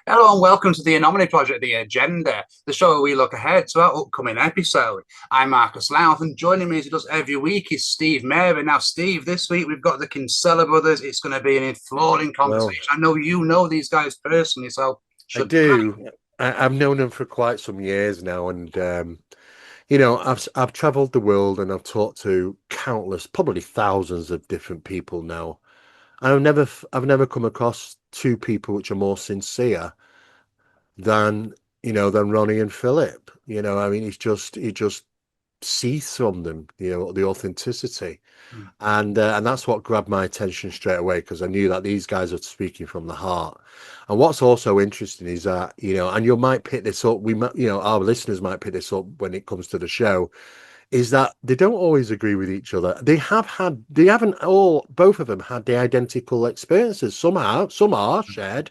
Hello and welcome to the Anomaly Project, the agenda, the show where we look ahead to our upcoming episode. I'm Marcus Lowth, and joining me as he does every week is Steve Mera. Now, Steve, this week we've got the Kinsella brothers. It's going to be an enthralling Well, conversation. I know you know these guys personally, so I should be great. do. I've known them for quite some years now, and I've traveled the world and I've talked to countless, probably thousands of different people now. And I've never come across two people which are more sincere than than Ronnie and Philip. I mean, it just sees from them, the authenticity. Mm, And that's what grabbed my attention straight away because I knew that these guys are speaking from the heart. And what's also interesting is that, and you might pick this up, we might, our listeners might pick this up when it comes to the show, is that they don't always agree with each other. They haven't all, both of them had the identical experiences. Some are shared,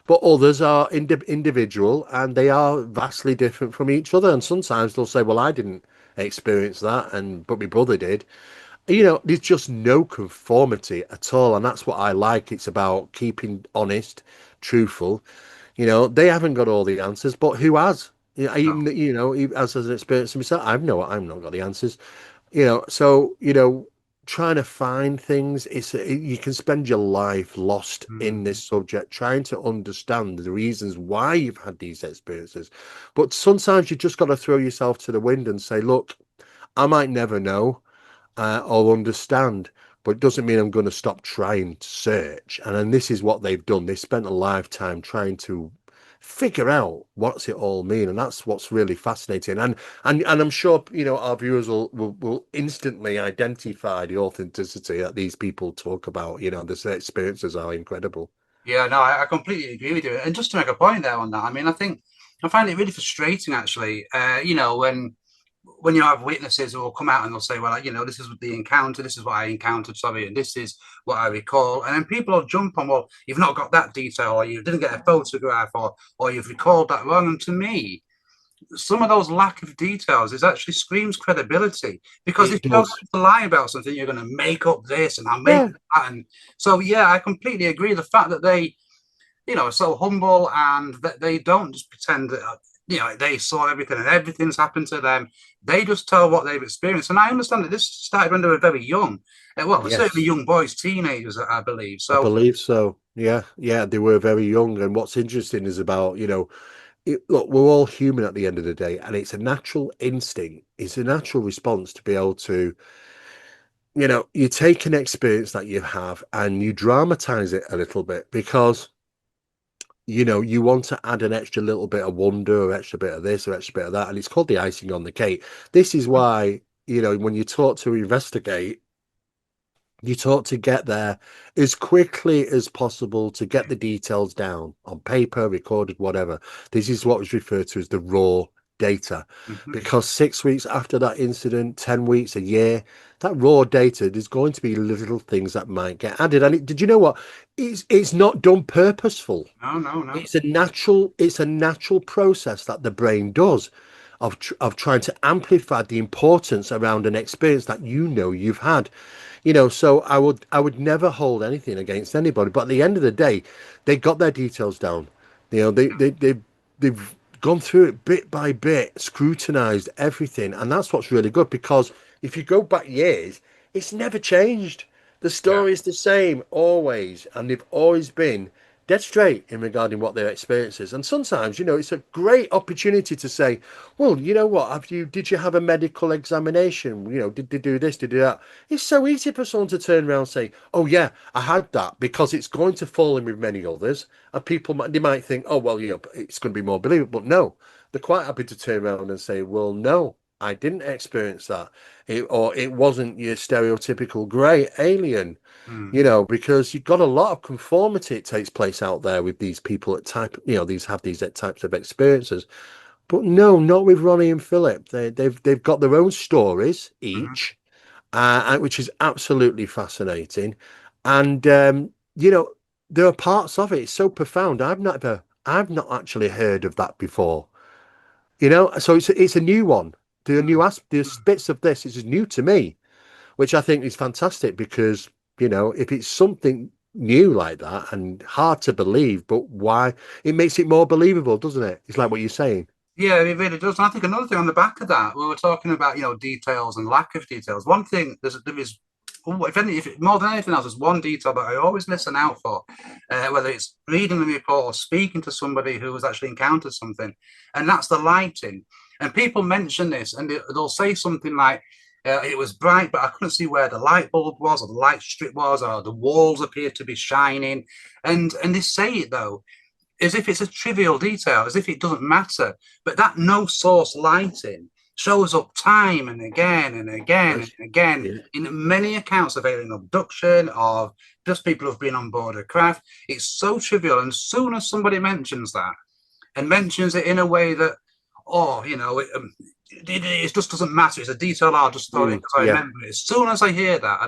but others are individual and they are vastly different from each other. And sometimes they'll say, well, I didn't experience that, but my brother did. There's just no conformity at all, and that's what I like. It's about keeping honest, truthful. They haven't got all the answers, but who has? no. Even as an experience myself, I've not got the answers. So trying to find things, you can spend your life lost in Mm, this subject, trying to understand the reasons why you've had these experiences. But sometimes you just got to throw yourself to the wind and say, look, I might never know or understand, but it doesn't mean I'm going to stop trying to search. And then this is what they've done. They spent a lifetime trying to figure out what's it all mean, and that's what's really fascinating. And I'm sure our viewers will instantly identify the authenticity that these people talk about. The experiences are incredible. yeah, no, I completely agree with you. And just to make a point there on that, I mean, I find it really frustrating actually. When you have witnesses who will come out and they'll say, well, this is the encounter, this is what I encountered, sorry, and this is what I recall. And then people will jump on, well, you've not got that detail, or you didn't get a photograph, or you've recalled that wrong. And to me, some of those lack of details is actually screams credibility because if It you're going does. to lie about something, you're going to make up this and I'll make Yeah, up that. And so, yeah, I completely agree. The fact that they are so humble and that they don't just pretend that they saw everything and everything's happened to them. They just tell what they've experienced. And I understand that this started when they were very young. Well, certainly yes. young boys, teenagers, I believe. I So, believe so. Yeah, yeah, they were very young. And what's interesting is about, look, we're all human at the end of the day, and it's a natural instinct, it's a natural response to be able to, you take an experience that you have and you dramatize it a little bit because, you want to add an extra little bit of wonder or extra bit of this or extra bit of that. And it's called the icing on the cake. This is why, when you talk to investigate, you talk to get there as quickly as possible to get the details down on paper, recorded, whatever. This is what was referred to as the raw data. mhm, Because 6 weeks after that incident, 10 weeks, a year, that raw data, there's going to be little things that might get added. And did you know what? It's not done purposeful. no, no, no. It's a natural process that the brain does of trying to amplify the importance around an experience that you've had. So I would never hold anything against anybody, but at the end of the day, they got their details down. They've gone through it bit by bit, scrutinized everything, and that's what's really good because if you go back years, it's never changed. The Yeah. story is the same always, and they've always been dead straight in regarding what their experiences. And sometimes, it's a great opportunity to say, well, you know what, did you have a medical examination? Did they do this, did they do that? It's so easy for someone to turn around and say, oh yeah, I had that, because it's going to fall in with many others. And they might think, oh, well, it's going to be more believable. But no, they're quite happy to turn around and say, well, no, I didn't experience that. Or it wasn't your stereotypical grey alien, Mm, because you've got a lot of conformity it takes place out there with these people that have these types of experiences. But no, not with Ronnie and Philip. They've got their own stories mhm. each, which is absolutely fascinating. And there are parts of it. It's so profound. I've not actually heard of that before. So it's a new one. There's bits of this is new to me, which I think is fantastic because if it's something new like that and hard to believe, but why? It makes it more believable, doesn't it? It's like what you're saying. Yeah, it really does. And I think another thing on the back of that, we were talking about, details and lack of details. One thing there is, if any, if more than anything else, there's one detail that I always listen out for, whether it's reading the report or speaking to somebody who has actually encountered something, and that's the lighting. And people mention this, and they'll say something like, "It was bright, but I couldn't see where the light bulb was, or the light strip was, or the walls appeared to be shining." And they say it though as if it's a trivial detail, as if it doesn't matter. But that no source lighting shows up time and again and again Yes. and again Yeah. in many accounts of alien abduction, of just people who've been on board a craft. It's so trivial. And as soon as somebody mentions that and mentions it in a way that, oh, it just doesn't matter. It's a detail. I'll just throw it because I Yeah. remember it. As soon as I hear that,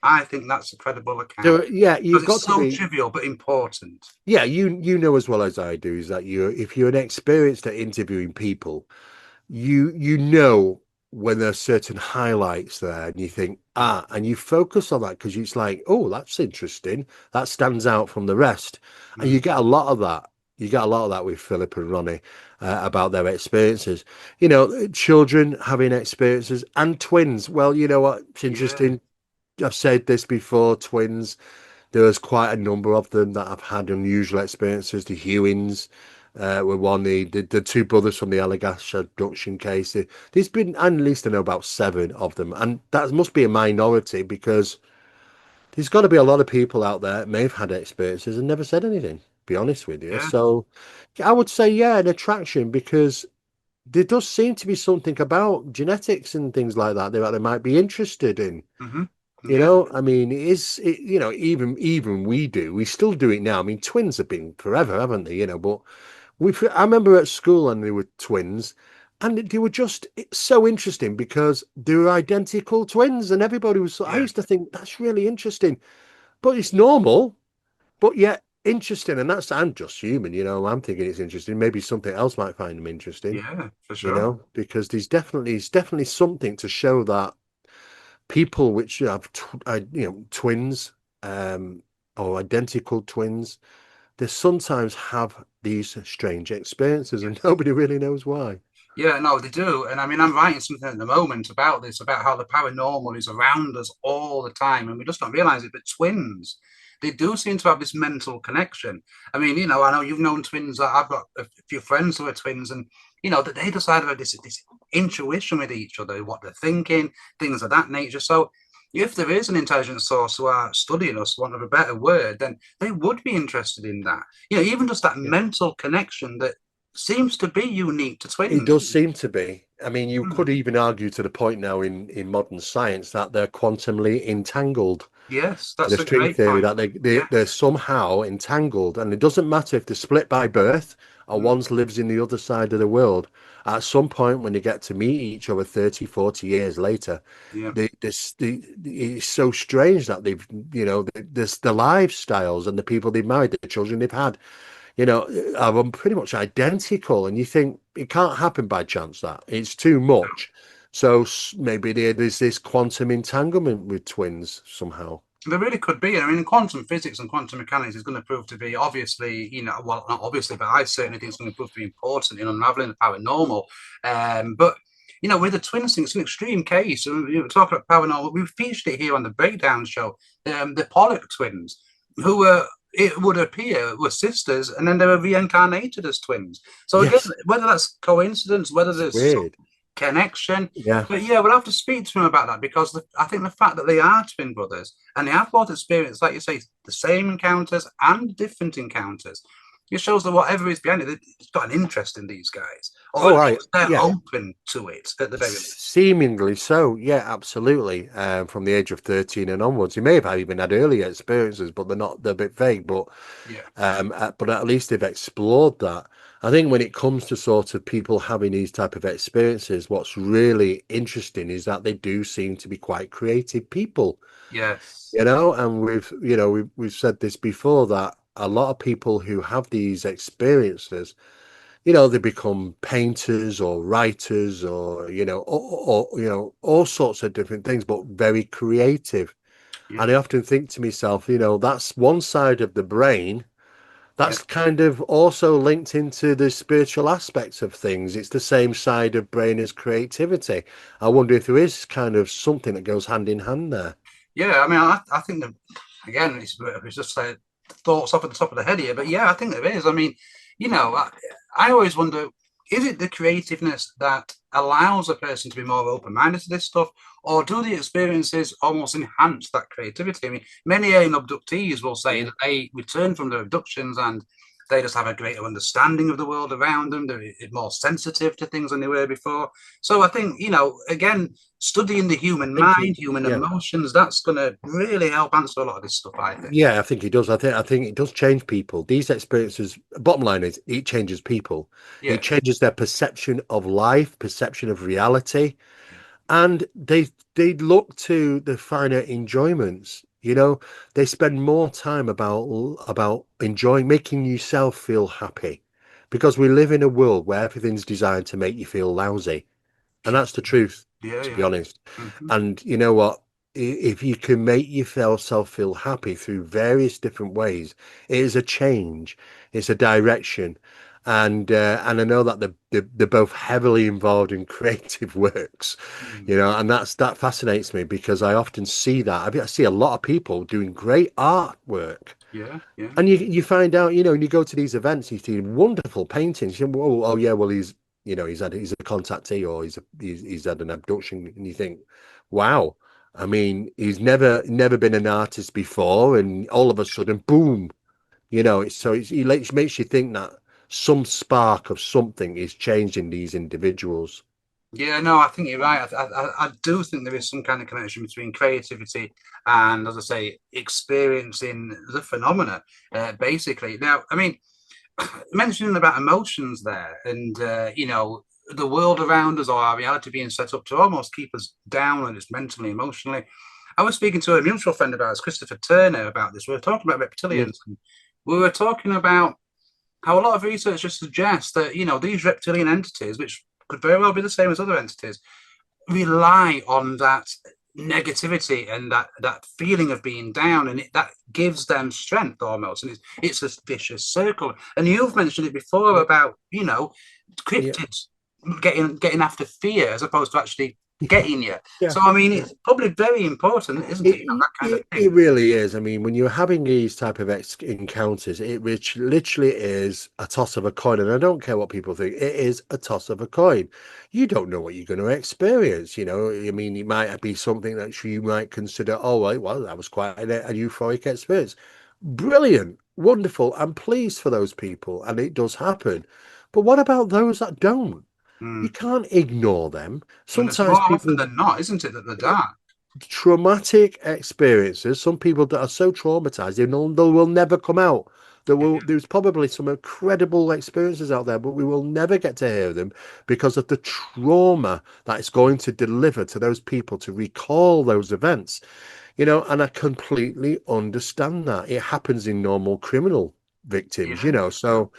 I think that's a credible account So yeah, you've because it's got to so be. trivial but important. Yeah, you know as well as I do is that you if you're an experienced at interviewing people, you know when there's certain highlights there and you think and you focus on that because it's like, oh, that's interesting, that stands out from the rest, and you Mm. get a lot of that. You get a lot of that with Philip and Ronnie about their experiences. You know, children having experiences and twins. Well, you know what? It's Yeah. interesting. I've said this before. Twins, there was quite a number of them that have had unusual experiences. The Hewins were one. The two brothers from the Allagash abduction case. There's been at least I know about seven of them, and that must be a minority because there's got to be a lot of people out there that may have had experiences and never said anything. Be honest with you. Yeah. So I would say yeah, an attraction because there does seem to be something about genetics and things like that that they might be interested in. Hmm. You Yeah. know, I mean, you know, even we still do it now. I mean, twins have been forever, haven't they? You know, but I remember at school and they were twins, and they were just so interesting because they were identical twins, and everybody was. I Yeah. used to think that's really interesting, but it's normal, but yet interesting, and that's I'm just human, you know. I'm thinking it's interesting. Maybe something else might find them interesting, Yeah. For you sure. know, because it's definitely something to show that people which have twins um or identical twins, they sometimes have these strange experiences and nobody really knows why. Yeah, no, they do. And I mean, I'm writing something at the moment about this, about how the paranormal is around us all the time, and we just don't realize it. But twins, they do seem to have this mental connection. I mean, I know you've known twins. I've got a few friends who are twins, and that they decide about this intuition with each other, what they're thinking, things of that nature. So, if there is an intelligent source who are studying us, want of a better word, then they would be interested in that. Even just that Yeah. mental connection that seems to be unique to It twins. does seem to be. I mean, you Hmm. could even argue to the point now in modern science that they're quantumly entangled. Yes, The that's a string great theory point. that they're Yes. somehow entangled, and it doesn't matter if they're split by birth or Mm. one lives in the other side of the world. At some point, when they get to meet each other 30, 40 years later, Yeah. it's so strange that they've, this the lifestyles and the people they've married, the children they've had, are pretty much identical. And you think it can't happen by chance that it's too much. So maybe there's this quantum entanglement with twins somehow. There really could be. I mean, quantum physics and quantum mechanics is going to prove to be obviously, well, not obviously, but I certainly think it's going to prove to be important in unraveling the paranormal. But with the twins thing, it's an extreme case. And talk about paranormal. We've featured it here on the Breakdown show. The Pollock twins, who were, it would appear, were sisters, and then they were reincarnated as twins. So again, Yes, whether that's coincidence, whether it's there's some weird. connection. Yeah, But yeah, we'll have to speak to him about that because I think the fact that they are twin brothers and they have both experienced, like you say, the same encounters and different encounters, it shows that whatever is behind it, it's got an interest in these guys, or oh at right, least they're yeah, open to it at the very least. seemingly so. Yeah, absolutely. From the age of 13 and onwards, he may have even had earlier experiences, but they're a bit vague. Yeah, But at least they've explored that. I think when it comes to sort of people having these type of experiences, what's really interesting is that they do seem to be quite creative people, yes, you know. And we've said this before that a lot of people who have these experiences, they become painters or writers or all sorts of different things, but very creative. Yeah, And I often think to myself, that's one side of the brain yeah. that's kind of also linked into the spiritual aspects of things. It's the same side of brain as creativity. I wonder if there is kind of something that goes hand in hand there. Yeah, I mean, I think that again, it's just thoughts off at the top of the head here, but yeah, I think there is. I mean, I always wonder, is it the creativeness that allows a person to be more open-minded to this stuff, or do the experiences almost enhance that creativity? I mean, many alien abductees will say Mm. that they return from their abductions and they just have a greater understanding of the world around them. They're more sensitive to things than they were before. So I think, again, studying the human Think it, mind, human yeah. emotions, that's going to really help answer a lot of this stuff, I think. Yeah, I think it does. I think it does change people. These experiences, bottom line is it changes people. Yeah, It changes their perception of life, perception of reality, yeah, and they look to the finer enjoyments. They spend more time about enjoying, making yourself feel happy, because we live in a world where everything's designed to make you feel lousy. And that's the truth, yeah, to be yeah. honest. Hmm. And you know what? If you can make yourself feel happy through various different ways, it is a change, it's a direction. And I know that they're both heavily involved in creative works, Mm. and that fascinates me because I often see that. I see a lot of people doing great artwork. Yeah, yeah, And you find out, and you go to these events, you see wonderful paintings. Oh yeah, well he's a contactee, or he's had an abduction, and you think, wow. I mean, he's never been an artist before, and all of a sudden, boom, it makes you think that some spark of something is changing these individuals. yeah. No, I think you're right. I do think there is some kind of connection between creativity and, as I say, experiencing the phenomena, basically. Now, I mean, mentioning about emotions there, and the world around us or our reality being set up to almost keep us down, and it's mentally, emotionally. I was speaking to a mutual friend of ours, Christopher Turner, about this. We were talking about Mm. reptilians, and we were talking about how a lot of research just suggests that these reptilian entities, which could very well be the same as other entities, rely on that negativity and that feeling of being down, and that gives them strength almost, and it's a vicious circle. And you've mentioned it before Yeah, about yeah, cryptids getting after fear as opposed to actually getting you. yeah. So I mean, Yeah. it's probably very important, isn't it? It, That kind of it thing. really is. I mean, when you're having these type of encounters, it which literally is a toss of a coin, and I don't care what people think. It is a toss of a coin. You don't know what you're going to experience. I mean, it might be something that you might consider. Oh, well, that was quite a euphoric experience. Brilliant, wonderful. I'm pleased for those people, and it does happen. But what about those that don't? You Mm. can't ignore them. And it's more Sometimes often people than not, isn't it, that they're dark? traumatic experiences, some people that are so traumatized, they will never come out. There's probably some incredible experiences out there, but we will never get to hear them because of the trauma that it's going to deliver to those people to recall those events. And I completely understand that. It happens in normal criminal victims, Yeah, so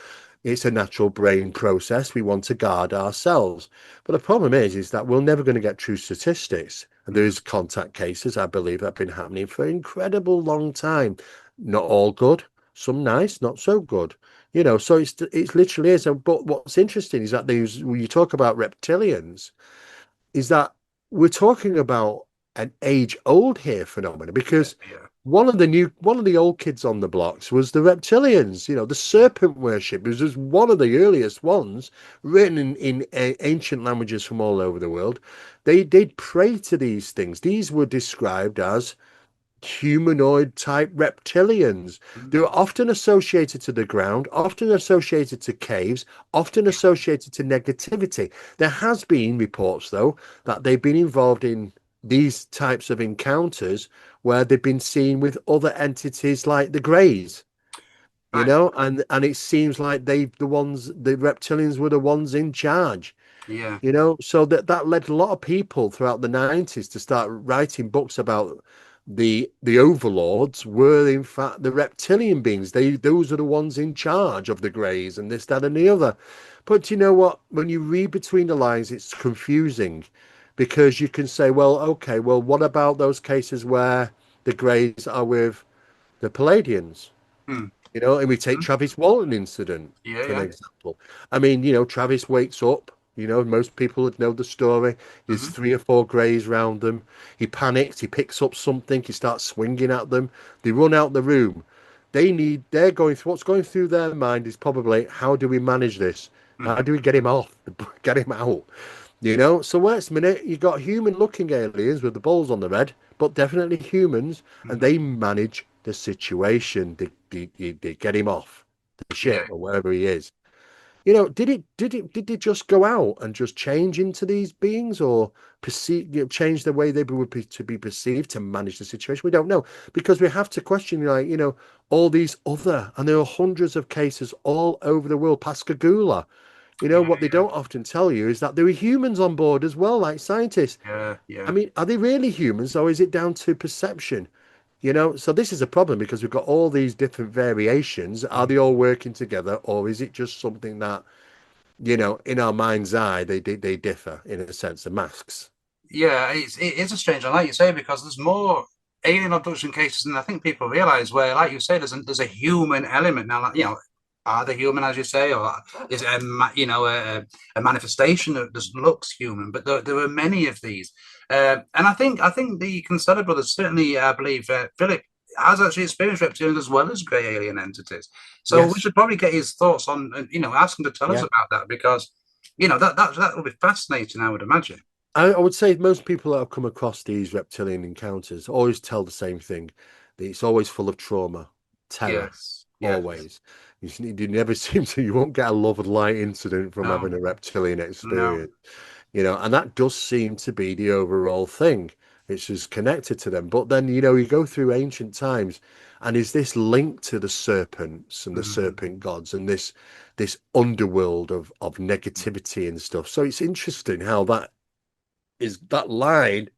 it's a natural brain process. We want to guard ourselves. But the problem is that we're never going to get true statistics. And yeah. there's contact cases, I believe, that have been happening for an incredible long time. Not all good, some nice, not so good. So it's literally is. But what's interesting is that when you talk about reptilians, is that we're talking about an age-old here phenomenon, Yeah, because yeah, one of the old kids on the blocks was the reptilians. The serpent worship was just one of the earliest ones, written in ancient languages from all over the world. They did pray to these things. These were described as humanoid type reptilians. They mm, were often associated to the ground, often associated to caves, often yeah, associated to negativity. There has been reports, though, that they've been involved in these types of encounters where they've been seen with other entities like the Greys. right, And it seems like the reptilians were the ones in charge. yeah, So that led a lot of people throughout the 90s to start writing books about the overlords were in fact the reptilian beings. Those are the ones in charge of the Greys and this, that, and the other. But you know what? When you read between the lines, it's confusing, because you can say, well, okay, well, what about those cases where the Greys are with the Palladians. Mm. You know, and we take Mm. Travis Walton incident Yeah, for an yeah. example. I mean, you know, Travis wakes up. You know, most people would know the story. There's Hmm. three or four greys round them. He panics. He picks up something. He starts swinging at them. They run out the room. They're going through, what's going through their mind is probably, how do we manage this? How Hmm. do we get him off? Get him out? You know, so wait a minute, you got human looking aliens with the balls on the head, but definitely humans, and Hmm. they manage the situation. They get him off the Yeah. ship or wherever he is. You know, did they just go out and just change into these beings, or perceive, you know, change the way they would be to be perceived to manage the situation? We don't know, because we have to question, like, you know, all these other, and there are hundreds of cases all over the world. Pascagoula, you know, Yeah. what they Yeah. don't often tell you is that there were humans on board as well, like scientists. Yeah. I Yeah. mean, are they really humans, or is it down to perception? You know, so this is a problem because we've got all these different variations. Are Mhm. they all working together, or is it just something that, you know, in our mind's eye, they differ in a sense, the masks? Yeah, it is a strange one, like you say, because there's more alien abduction cases than I think people realize. Where, like you say, there's a human element now. Like, you know, are they human, as you say, or is it a manifestation that just looks human? But there are many of these, and I think the Kinsella brothers certainly, I believe, Philip has actually experienced reptilians as well as grey alien entities. So we Yes. should probably get his thoughts on, ask him to tell us Yeah. about that because that will be fascinating, I would imagine. I would say most people that have come across these reptilian encounters always tell the same thing. That it's always full of trauma, terror, Yes, yes. always. You never seem to, you won't get a love and light incident from No, having a reptilian no. experience. You know, and that does seem to be the overall thing. It's just connected to them. But then, you know, you go through ancient times, and is this linked to the serpents and the Mm, serpent gods and this underworld of negativity and stuff? So it's interesting how that line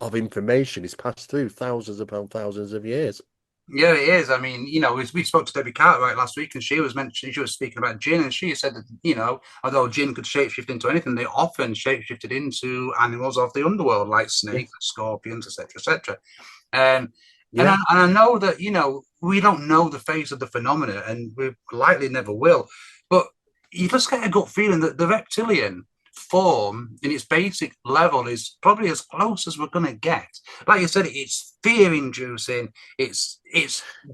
of information is passed through thousands upon thousands of years. yeah, it is. I mean, we spoke to Debbie Cartwright last week, and she was speaking about Jin, and she said that although Jin could shapeshift into anything, they often shapeshifted into animals of the underworld, like Yeah, snakes, scorpions, etc., etc. Um, and yeah, I know that we don't know the face of the phenomena, and we likely never will. But you just get a gut feeling that the reptilian form in its basic level is probably as close as we're going to get. Like you said, it's fear-inducing. It's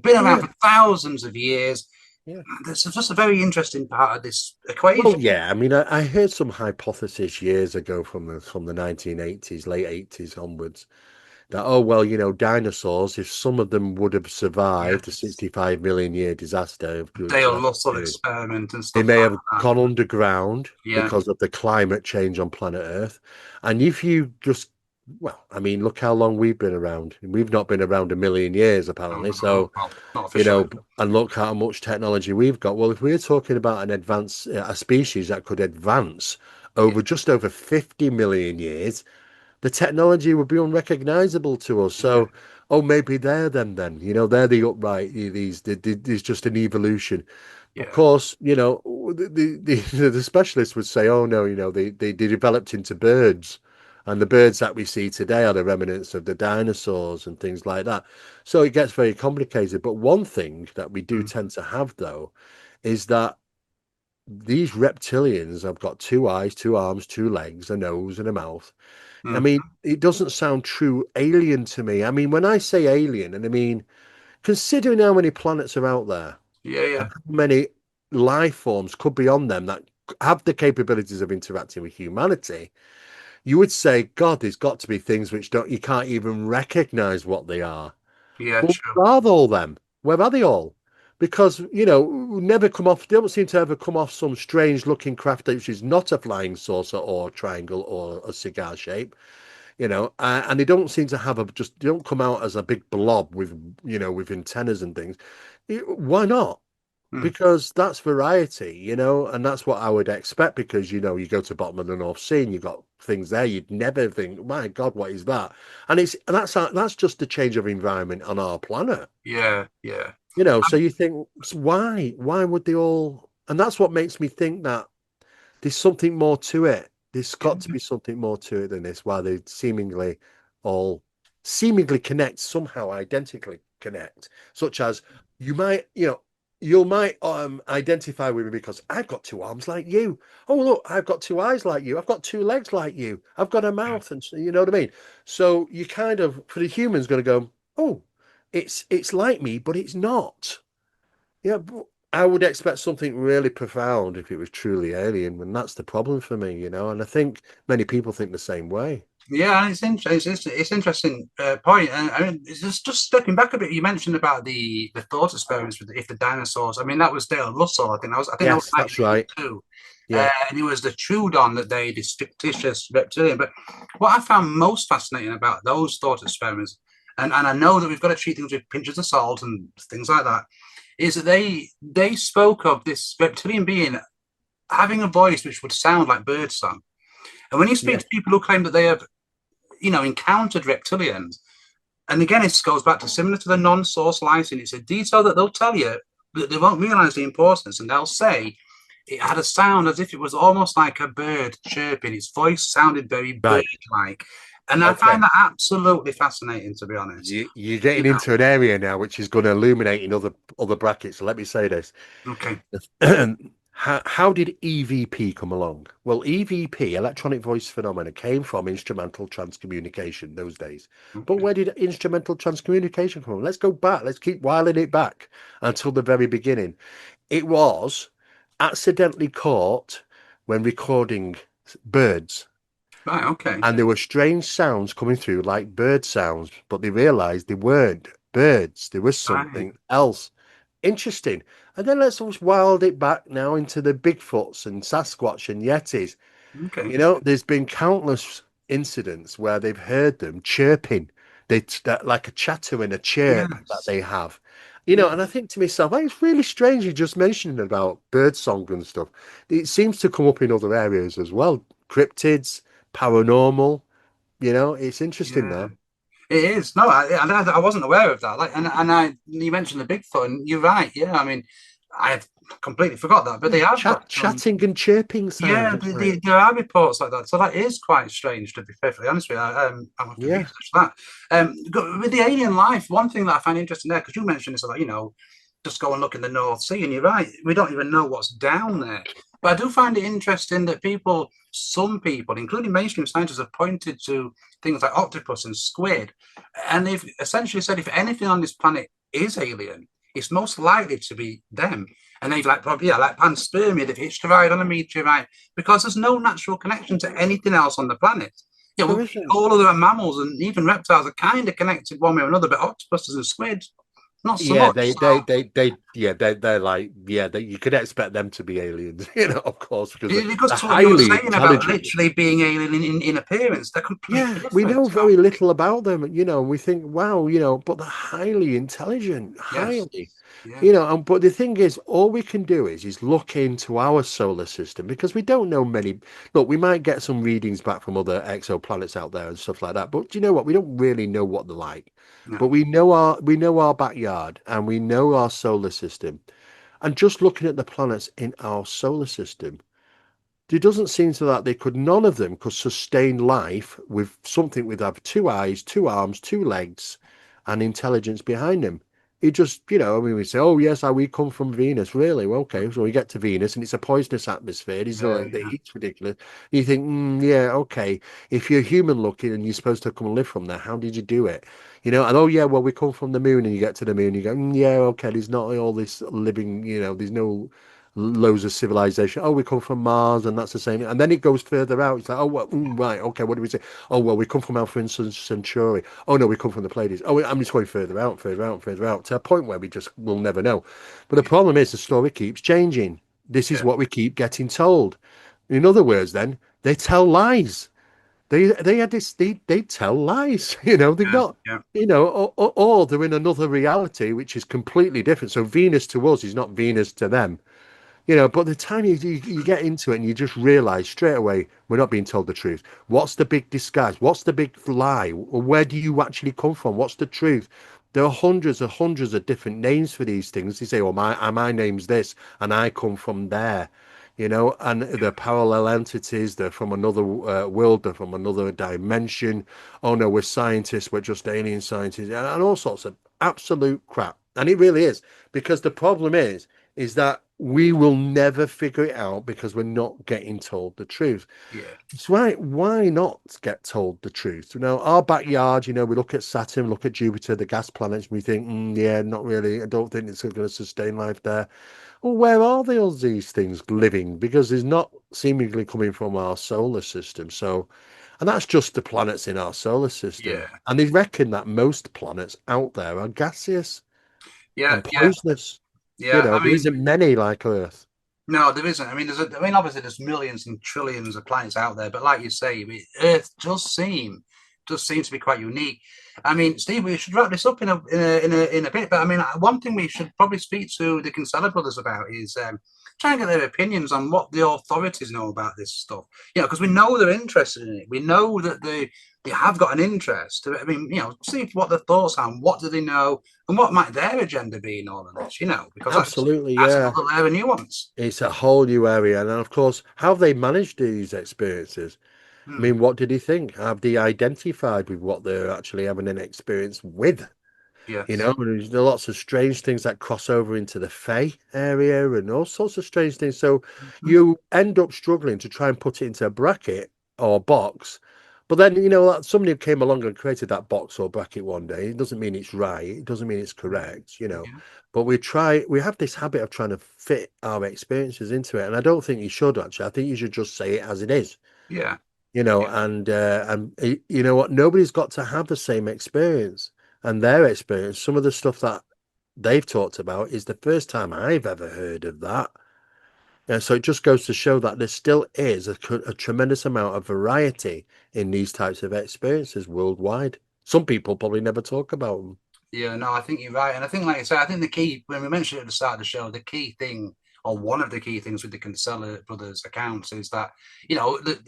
been around yeah, for thousands of years. yeah. This is just a very interesting part of this Well, equation. yeah. I mean, I heard some hypothesis years ago from the 1980s, late 80s onwards, that, oh well, you know, dinosaurs, if some of them would have survived the Yes, 65 million year disaster which Dale last Russell period, experiment and they stuff may like have that. gone underground Yeah, because of the climate change on planet Earth. And if you just, well, I mean, look how long we've been around. We've not been around a million years, apparently. So, well, not you officially. know, and look how much technology we've got. Well, if we're talking about a species that could advance Yeah, over just over 50 million years, the technology would be unrecognizable to us. yeah, So, oh, maybe they're them then. You know, they're the upright. There's just an evolution. Of yeah, course, you know, the specialists would say, oh no, you know, they developed into birds. And the birds that we see today are the remnants of the dinosaurs and things like that. So it gets very complicated. But one thing that we do mm, tend to have, though, is that these reptilians have got two eyes, two arms, two legs, a nose, and a mouth. I mm, mean, it doesn't sound true alien to me. I mean, when I say alien, and I mean, considering how many planets are out there yeah, and yeah, how many life forms could be on them that have the capabilities of interacting with humanity, you would say, God, there's got to be things which don't you can't even recognize what they are. yeah, Well, true. where are they all them? Where are they all? Because, you know, never come off, they don't seem to ever come off some strange looking craft which is not a flying saucer or triangle or a cigar shape, you know, and they don't seem to have they don't come out as a big blob with, you know, with antennas and things. Why not? Mm, Because that's variety, you know, and that's what I would expect because, you know, you go to the bottom of the North Sea and you've got things there you'd never think, my God, what is that? And that's just the change of environment on our planet, yeah, yeah, you know. So you think, so why would they all? And that's what makes me think that there's something more to it. There's got to yeah. be something more to it than this, why they seemingly all. seemingly connect, somehow identically connect, such as you might, you might identify with me because I've got two arms like you. Oh, look, I've got two eyes like you. I've got two legs like you. I've got a mouth, and you know what I mean. So you kind of, for the human's going to go, oh, it's like me, but it's not. Yeah, but I would expect something really profound if it was truly alien, and that's the problem for me, And I think many people think the same way. Yeah, it's interesting. It's interesting point. And I mean, it's just stepping back a bit. You mentioned about the thought experiments with if the dinosaurs. I mean, that was Dale Russell. I think that was Yes, that's right. 1982, Yeah, and it was the Trudon that they this fictitious reptilian. But what I found most fascinating about those thought experiments, and I know that we've got to treat things with pinches of salt and things like that, is that they spoke of this reptilian being having a voice which would sound like birdsong. And when you speak yeah, to people who claim that they have encountered reptilians. And again, it goes back to similar to the non-source lighting. It's a detail that they'll tell you that they won't realize the importance, and they'll say it had a sound as if it was almost like a bird chirping. Its voice sounded very right. bird-like, and I find Okay. that absolutely fascinating, to be honest. You're You getting into an area now which is going to illuminate in other brackets. So let me say this. know, okay, How did EVP come along? Well, EVP, electronic voice phenomena, came from instrumental transcommunication those days. But okay, where did instrumental transcommunication come from? Let's go back. Let's keep whiling it back until the very beginning. It was accidentally caught when recording birds. right, okay, And there were strange sounds coming through like bird sounds, but they realized they weren't birds. There was right, something else. Interesting. And then let's just wild it back now into the Bigfoots and Sasquatch and Yetis. okay, There's been countless incidents where they've heard them chirping. That like a chatter and a chirp that yes, they have. yeah, And I think to myself, "Hey, it's really strange you just mentioned about bird song and stuff. It seems to come up in other areas as well. Cryptids, paranormal, it's interesting yeah. that. It is. No, I wasn't aware of that. You mentioned the Bigfoot, and you're right. Yeah, I mean, I had completely forgot that, but Yeah, they have got some. chatting and chirping sounds. Yeah, It's like, there are reports like that. So that is quite strange, to be perfectly honest with you. I'll have to yeah, research that. With the alien life, one thing that I find interesting there, because you mentioned this about, just go and look in the North Sea, and you're right, we don't even know what's down there. But I do find it interesting that some people, including mainstream scientists, have pointed to things like octopus and squid, and they've essentially said if anything on this planet is alien, it's most likely to be them. And they've like probably like panspermia, they've hitched a ride on a meteorite because there's no natural connection to anything else on the planet. Yeah, there well, isn't. all other mammals and even reptiles are kind of connected one way or another, but octopuses and squid, not so Yeah, much. they're like, yeah, you could expect them to be aliens, of course, because So it goes they're to what you were highly saying about intelligent. literally being alien in appearance. They're completely Yeah, we different. know So, very little about them, and we think, wow, but they're highly intelligent, yes, highly, yeah, and but the thing is, all we can do is look into our solar system because we don't know many. Look, we might get some readings back from other exoplanets out there and stuff like that, but do you know what? We don't really know what they're like. But no, we know our backyard and we know our solar system. And just looking at the planets in our solar system, there doesn't seem to that none of them could sustain life with something with have two eyes, two arms, two legs, and intelligence behind them. It just, I mean, we say, oh yes, we come from Venus, really? Well, okay, so we get to Venus and it's a poisonous atmosphere. The yeah, heat's ridiculous. You think, yeah, okay. If you're human looking and you're supposed to come and live from there, how did you do it? And oh yeah, well, we come from the moon, and you get to the moon, you go, yeah, okay. There's not all this living, there's no loads of civilization. Oh, we come from Mars, and that's the same. And then it goes further out. It's like, oh, well, right, okay. What do we say? Oh, well, we come from Alpha Centauri. Oh no, we come from the Pleiades. Oh, I'm just going further out, further out, further out to a point where we just will never know. But the problem is the story keeps changing. This is yeah, what we keep getting told. In other words, then they tell lies. They had this. They tell lies. They've yeah, not. yeah, Or they're in another reality which is completely different. So Venus to us is not Venus to them. But the time you get into it and you just realize straight away we're not being told the truth. What's the big disguise? What's the big lie? Where do you actually come from? What's the truth? There are hundreds of different names for these things. They say, "Oh, my name's this, and I come from there." and they're parallel entities. They're from another world. They're from another dimension. Oh no, we're scientists. We're just alien scientists, and all sorts of absolute crap. And it really is, because the problem is that we will never figure it out because we're not getting told the truth. Yeah, It's right. Why not get told the truth? Our backyard, we look at Saturn, look at Jupiter, the gas planets, and we think, yeah, not really. I don't think it's going to sustain life there. Well, where are all these things living? Because it's not seemingly coming from our solar system. So, and that's just the planets in our solar system. yeah, And they reckon that most planets out there are gaseous yeah, and yeah, poisonous. yeah. I There mean, isn't many like Earth. no, there isn't. I mean, obviously, there's millions and trillions of planets out there, but like you say, Earth does seem to be quite unique. I mean, Steve, we should wrap this up in a bit. But I mean, one thing we should probably speak to the Kinsella brothers about is try and get their opinions on what the authorities know about this stuff. Because we know they're interested in it. We know that they have got an interest. I mean, see what their thoughts are, and what do they know, and what might their agenda be in all of this. Because Absolutely, that's yeah. another layer of nuance. It's a whole new area. And of course, how have they managed these experiences? I Hmm. mean, what did he think? Have they identified with what they're actually having an experience with? Yes. There's lots of strange things that cross over into the Fae area and all sorts of strange things. So Mhm. you end up struggling to try and put it into a bracket or box. But then, somebody came along and created that box or bracket one day. It doesn't mean it's right. It doesn't mean it's correct. Yeah. But we have this habit of trying to fit our experiences into it. And I don't think you should actually. I think you should just say it as it is, Yeah. and you know what? Nobody's got to have the same experience, and their experience. Some of the stuff that they've talked about is the first time I've ever heard of that. And so it just goes to show that there still is a tremendous amount of variety in these types of experiences worldwide. Some people probably never talk about them. Yeah, no, I think you're right. And I think, like I said, I think the key, when we mentioned it at the start of the show, the key thing, or one of the key things with the Kinsella brothers accounts is that,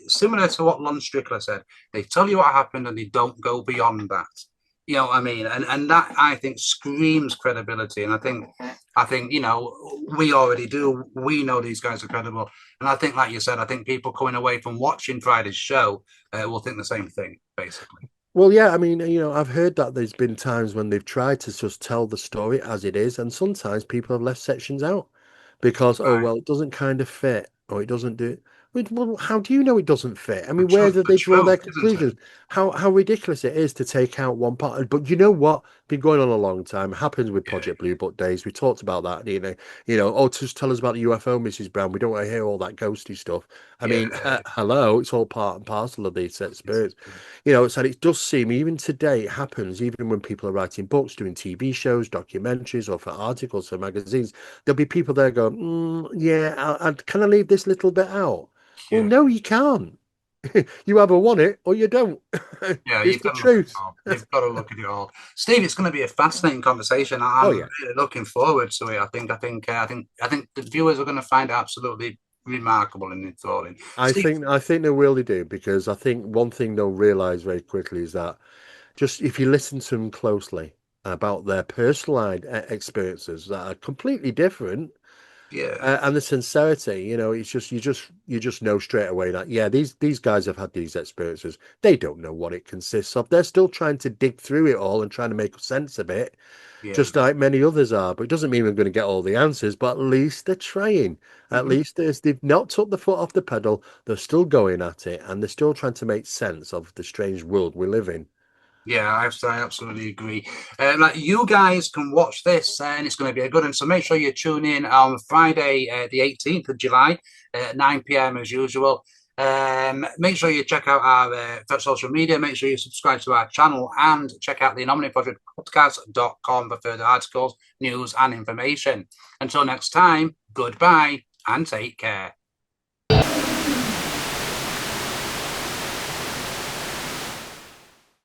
similar to what Lon Strickler said, they tell you what happened and they don't go beyond that. You know what I mean? And that I think screams credibility. And I think, we already do. We know these guys are credible. And I think, like you said, I think people coming away from watching Friday's show will think the same thing, basically. Well, yeah, I mean, I've heard that there's been times when they've tried to just tell the story as it is, and sometimes people have left sections out because, oh, Right. well, it doesn't kind of fit or it doesn't do. Well, how do you know it doesn't fit? I The mean, where truth, do the they draw truth, their isn't it? conclusions? How ridiculous it is to take out one part. But you know what? Been going on a long time. It happens with Yeah. Project Blue Book days. We talked about that. Oh, just tell us about the UFO, Mrs. Brown. We don't want to hear all that ghosty stuff. I Yeah, mean, hello, it's all part and parcel of these experience. yeah, So it does seem, even today, it happens, even when people are writing books, doing TV shows, documentaries, or for articles for magazines, there'll be people there going, yeah, can I leave this little bit out? Well, yeah. no, you can't. You either want it or you don't. Yeah, It's you've the got to look at it truth. all. You've got to look at it all. Steve, it's going to be a fascinating conversation. Oh, I'm yeah. really looking forward to it. I think the viewers are going to find it absolutely remarkable and enthralling. Steve, I think they really do, because I think one thing they'll realize very quickly is that just if you listen to them closely about their personal experiences that are completely different. yeah, And the sincerity, it's just you just know straight away that, yeah, these guys have had these experiences. They don't know what it consists of. They're still trying to dig through it all and trying to make sense of it, yeah. just like many others are. But it doesn't mean we're going to get all the answers. But at least they're trying. At Mhm. least they've not took the foot off the pedal. They're still going at it, and they're still trying to make sense of the strange world we live in. Yeah, I absolutely agree. Like you guys can watch this, and it's going to be a good one. So make sure you tune in on Friday, the 18th of July, at 9 p.m. as usual. Make sure you check out our social media. Make sure you subscribe to our channel and check out the Anomaly Project podcast.com for further articles, news, and information. Until next time, goodbye and take care.